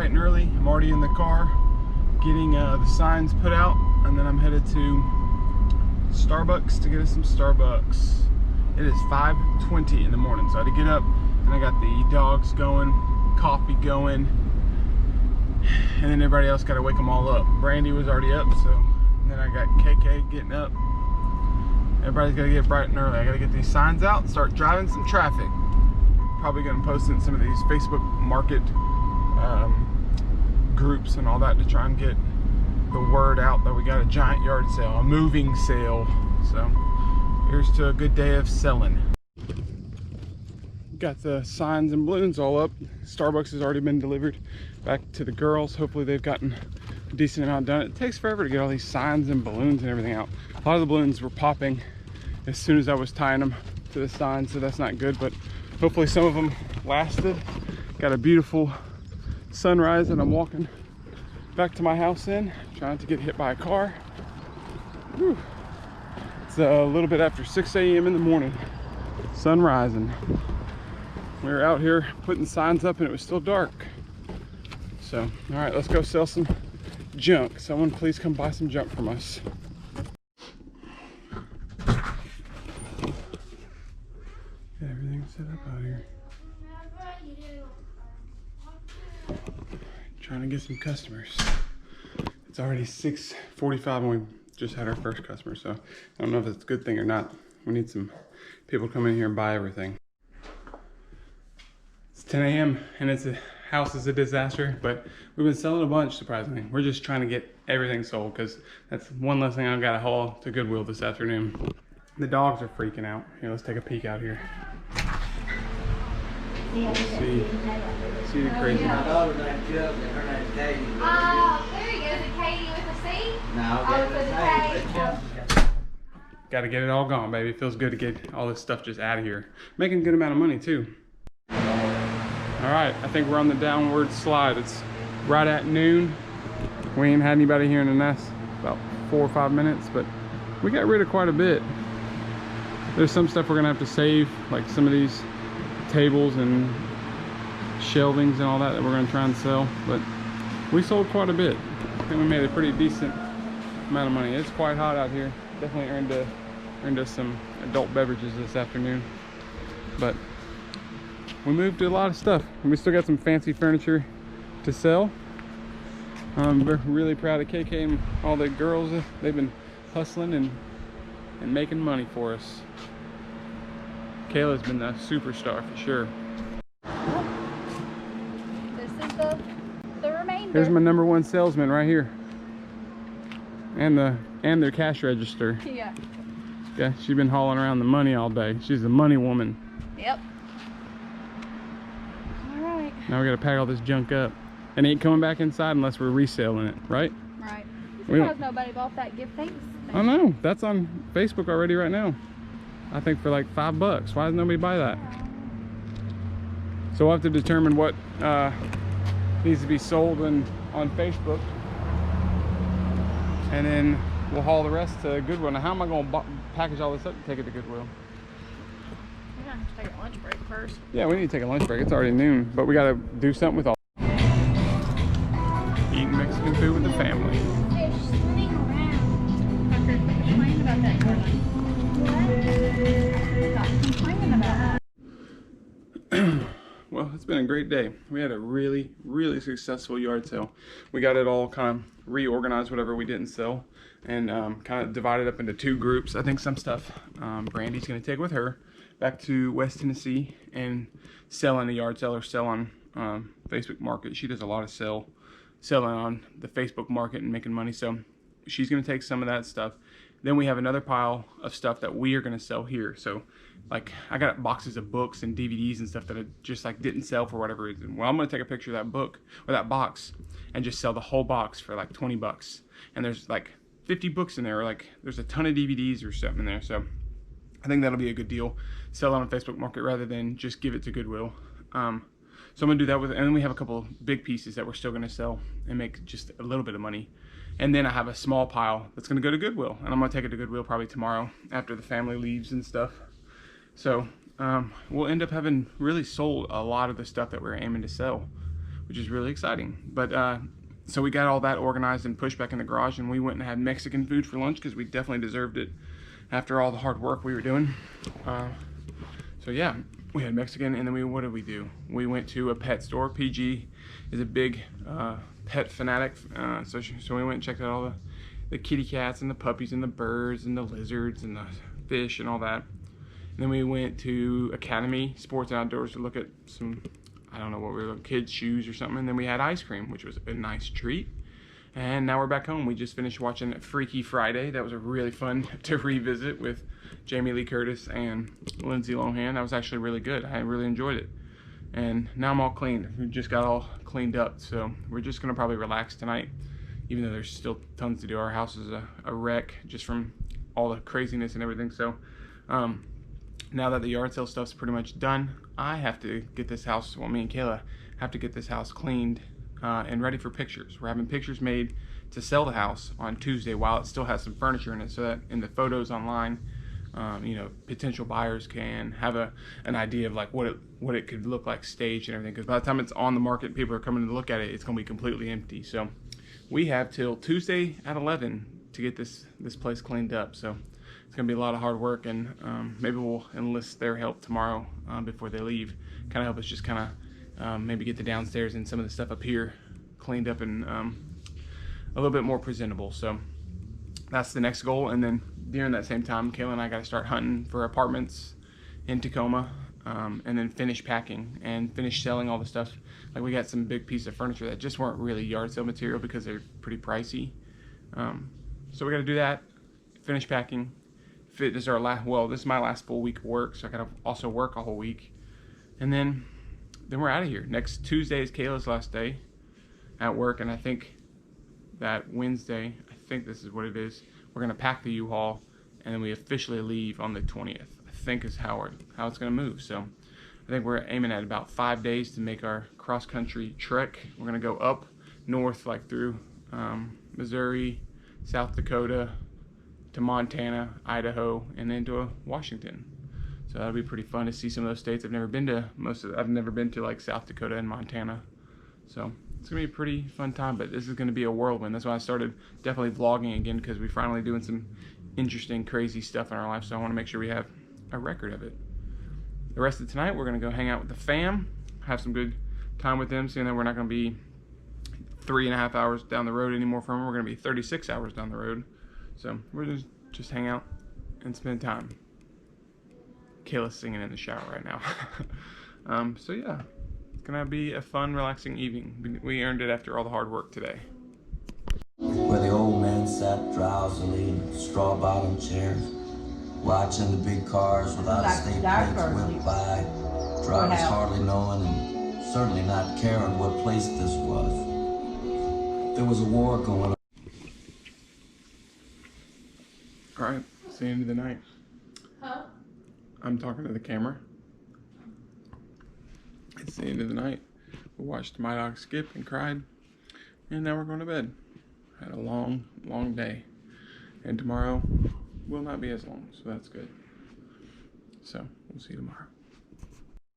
bright and early. I'm already in the car getting the signs put out, and then I'm headed to Starbucks to get us some Starbucks. It is 5:20 in the morning, so I had to get up, and I got the dogs going, coffee going, and then everybody else got to wake them all up. Brandy was already up, so and then I got KK getting up. Everybody's got to get bright and early. I got to get these signs out and start driving some traffic. Probably going to post in some of these Facebook market groups and all that to try and get the word out that we got a giant yard sale, a moving sale. So here's to a good day of selling. Got the signs and balloons all up. Starbucks has already been delivered back to the girls. Hopefully they've gotten a decent amount done. It takes forever to get all these signs and balloons and everything out. A lot of the balloons were popping as soon as I was tying them to the sign, so that's not good, but hopefully some of them lasted. Got a beautiful sunrise, and I'm walking back to my house trying to get hit by a car. Whew. It's a little bit after 6 a.m. in the morning, sun rising. We were out here putting signs up and it was still dark. So, all right, let's go sell some junk. Someone please come buy some junk from us. Got everything set up out here. Trying to get some customers. It's already 6:45 and we just had our first customer, so I don't know if it's a good thing or not. We need some people to come in here and buy everything. It's 10 a.m. and the house is a disaster, but we've been selling a bunch, surprisingly. We're just trying to get everything sold because that's one less thing I've got to haul to Goodwill this afternoon. The dogs are freaking out. Here, let's take a peek out here. See the crazy. My daughter's named Chuck and her name's Katie. Oh, there you go. Is it Katie with a C? No, Oh, it's with a K. Got to get it all gone, baby. It feels good to get all this stuff just out of here. Making a good amount of money, too. All right, I think we're on the downward slide. It's right at noon. We ain't had anybody here in the nest about 4 or 5 minutes, but we got rid of quite a bit. There's some stuff we're gonna have to save, like some of these tables and shelvings and all that we're gonna try and sell, but we sold quite a bit. I think we made a pretty decent amount of money. It's quite hot out here. Definitely earned us some adult beverages this afternoon, but we moved a lot of stuff, and we still got some fancy furniture to sell. We're really proud of KK and all the girls. They've been hustling and making money for us. Kayla's been the superstar for sure. This is the remainder. Here's my #1 salesman right here, and their cash register. Yeah. Yeah, she's been hauling around the money all day. She's a money woman. Yep. All right. Now we gotta pack all this junk up, and ain't coming back inside unless we're reselling it, right? Right. We don't- Surprised nobody bought that gift thanks. I know, that's on Facebook already right now. I think for like $5. Why does nobody buy that? So we'll have to determine what needs to be sold on Facebook, and then we'll haul the rest to Goodwill. Now, how am I going to package all this up and take it to Goodwill? We're gonna have to take a lunch break first. Yeah, we need to take a lunch break. It's already noon, but we got to do something with all. Eating Mexican food with the family. They're swimming around. Tucker, quit complaining about that, Carly. What? Stop complaining about that. Well, it's been a great day. We had a really, really successful yard sale. We got it all kind of reorganized, whatever we didn't sell, and kind of divided up into 2 groups. I think some stuff Brandy's going to take with her back to West Tennessee and sell on the yard sale or sell on Facebook Market. She does a lot of selling on the Facebook Market and making money, so she's going to take some of that stuff. Then we have another pile of stuff that we are going to sell here. So like I got boxes of books and DVDs and stuff that I just like didn't sell for whatever reason. Well, I'm going to take a picture of that book or that box and just sell the whole box for like $20. And there's like 50 books in there, or like there's a ton of DVDs or something in there. So I think that'll be a good deal. Sell it on Facebook Market rather than just give it to Goodwill. So I'm gonna do that with it. And then we have a couple big pieces that we're still gonna sell and make just a little bit of money. And then I have a small pile that's gonna go to Goodwill, and I'm gonna take it to Goodwill probably tomorrow after the family leaves and stuff. So we'll end up having really sold a lot of the stuff that we're aiming to sell. which is really exciting. But so we got all that organized and pushed back in the garage, and we went and had Mexican food for lunch because we definitely deserved it after all the hard work we were doing. So yeah, we had Mexican, and then what did we do? We went to a pet store. PG is a big pet fanatic, so we went and checked out all the kitty cats and the puppies and the birds and the lizards and the fish and all that. And then we went to Academy Sports and Outdoors to look at some, I don't know what we were looking, kids' shoes or something. And then we had ice cream, which was a nice treat. And now we're back home. We just finished watching Freaky Friday. That was a really fun to revisit with Jamie Lee Curtis and Lindsay Lohan. That was actually really good. I really enjoyed it. And now I'm all clean. We just got all cleaned up. So we're just gonna probably relax tonight, even though there's still tons to do. Our house is a wreck just from all the craziness and everything. So now that the yard sale stuff's pretty much done, I have to get this house, well, me and Kayla have to get this house cleaned and ready for pictures. We're having pictures made to sell the house on Tuesday while it still has some furniture in it, so that in the photos online, you know, potential buyers can have an idea of like what it could look like staged and everything, because by the time it's on the market, people are coming to look at it, it's going to be completely empty. So we have till Tuesday at 11 to get this place cleaned up. So it's going to be a lot of hard work, and maybe we'll enlist their help tomorrow before they leave. Kind of help us just kind of maybe get the downstairs and some of the stuff up here cleaned up and a little bit more presentable. So that's the next goal. And then during that same time, Kayla and I got to start hunting for apartments in Tacoma, and then finish packing and finish selling all the stuff. Like we got some big pieces of furniture that just weren't really yard sale material because they're pretty pricey. So we got to do that, finish packing. This is this is my last full week of work, so I gotta also work a whole week, and then we're out of here. Next Tuesday is Kayla's last day at work, and I think that Wednesday, I think this is what it is, we're gonna pack the U-Haul, and then we officially leave on the 20th. I think is how it's gonna move. So I think we're aiming at about 5 days to make our cross-country trek. We're gonna go up north, like through Missouri, South Dakota, to Montana, Idaho, and then to Washington. So that'll be pretty fun to see some of those states. I've never been to I've never been to like South Dakota and Montana. So it's gonna be a pretty fun time, but this is gonna be a whirlwind. That's why I started definitely vlogging again, because we're finally doing some interesting, crazy stuff in our life. So I wanna make sure we have a record of it. The rest of tonight, we're gonna go hang out with the fam, have some good time with them, seeing that we're not gonna be 3.5 hours down the road anymore from them. We're gonna be 36 hours down the road. So we're just hang out and spend time. Kayla's singing in the shower right now. So yeah, it's gonna be a fun, relaxing evening. We earned it after all the hard work today. Where the old man sat drowsily in straw-bottom chairs, watching the big cars without a state plates whip by, drivers hardly knowing and certainly not caring what place this was. There was a war going on. All right, it's the end of the night. Huh? I'm talking to the camera. It's the end of the night. We watched my dog Skip and cried, and now we're going to bed. Had a long, long day, and tomorrow will not be as long, so that's good. So we'll see you tomorrow.